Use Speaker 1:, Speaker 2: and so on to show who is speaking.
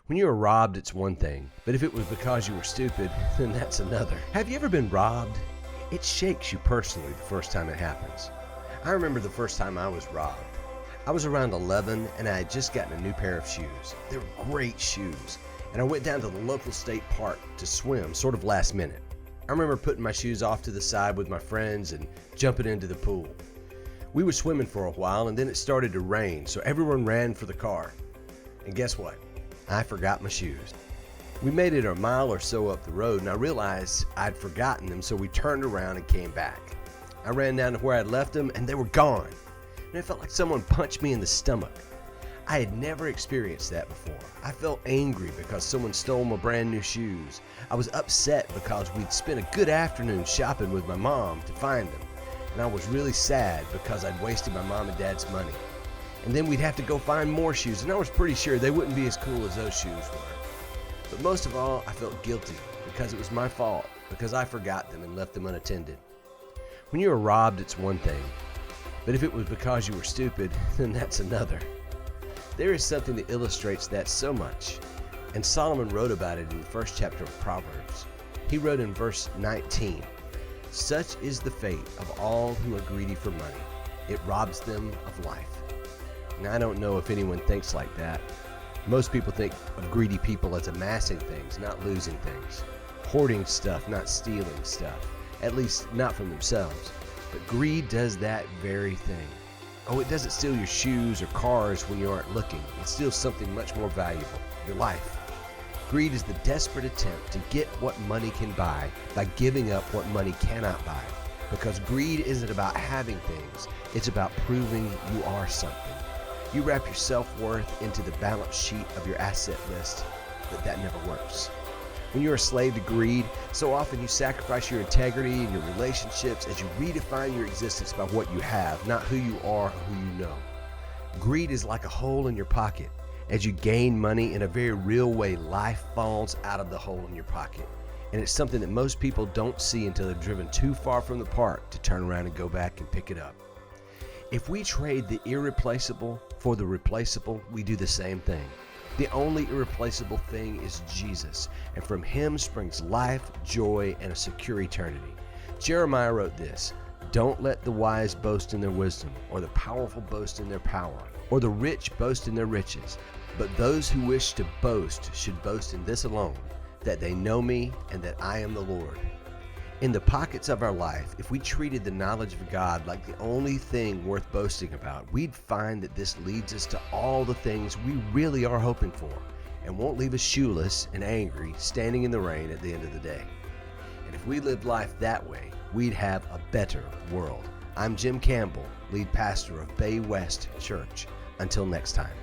Speaker 1: When you are robbed, it's one thing, but if it was because you were stupid, then that's another. Have you ever been robbed? It shakes you personally the first time it happens. I remember the first time I was robbed. I was around 11 and I had just gotten a new pair of shoes. They were great shoes, and I went down to the local state park to swim, sort of last minute. I remember putting my shoes off to the side with my friends and jumping into the pool. We were swimming for a while and then it started to rain, so everyone ran for the car. And guess what? I forgot my shoes. We made it a mile or so up the road and I realized I'd forgotten them, so we turned around and came back. I ran down to where I'd left them and they were gone. And it felt like someone punched me in the stomach. I had never experienced that before. I felt angry because someone stole my brand new shoes. I was upset because we'd spent a good afternoon shopping with my mom to find them. And I was really sad because I'd wasted my mom and dad's money. And then we'd have to go find more shoes, and I was pretty sure they wouldn't be as cool as those shoes were. But most of all, I felt guilty because it was my fault, because I forgot them and left them unattended. When you are robbed, it's one thing, but if it was because you were stupid, then that's another. There is something that illustrates that so much, and Solomon wrote about it in the first chapter of Proverbs. He wrote in verse 19, "Such is the fate of all who are greedy for money. It robs them of life." Now, I don't know if anyone thinks like that. Most people think of greedy people as amassing things, not losing things. Hoarding stuff, not stealing stuff. At least not from themselves. But greed does that very thing. Oh, it doesn't steal your shoes or cars when you aren't looking. It steals something much more valuable, your life. Greed is the desperate attempt to get what money can buy by giving up what money cannot buy. Because greed isn't about having things, it's about proving you are something. You wrap your self-worth into the balance sheet of your asset list, but that never works. When you're a slave to greed, so often you sacrifice your integrity and your relationships as you redefine your existence by what you have, not who you are or who you know. Greed is like a hole in your pocket. As you gain money in a very real way, life falls out of the hole in your pocket. And it's something that most people don't see until they've driven too far from the park to turn around and go back and pick it up. If we trade the irreplaceable for the replaceable, we do the same thing. The only irreplaceable thing is Jesus, and from him springs life, joy, and a secure eternity. Jeremiah wrote this, "Don't let the wise boast in their wisdom, or the powerful boast in their power, or the rich boast in their riches. But those who wish to boast should boast in this alone, that they know me and that I am the Lord." In the pockets of our life, if we treated the knowledge of God like the only thing worth boasting about, we'd find that this leads us to all the things we really are hoping for and won't leave us shoeless and angry standing in the rain at the end of the day. And if we lived life that way, we'd have a better world. I'm Jim Campbell, lead pastor of Bay West Church. Until next time.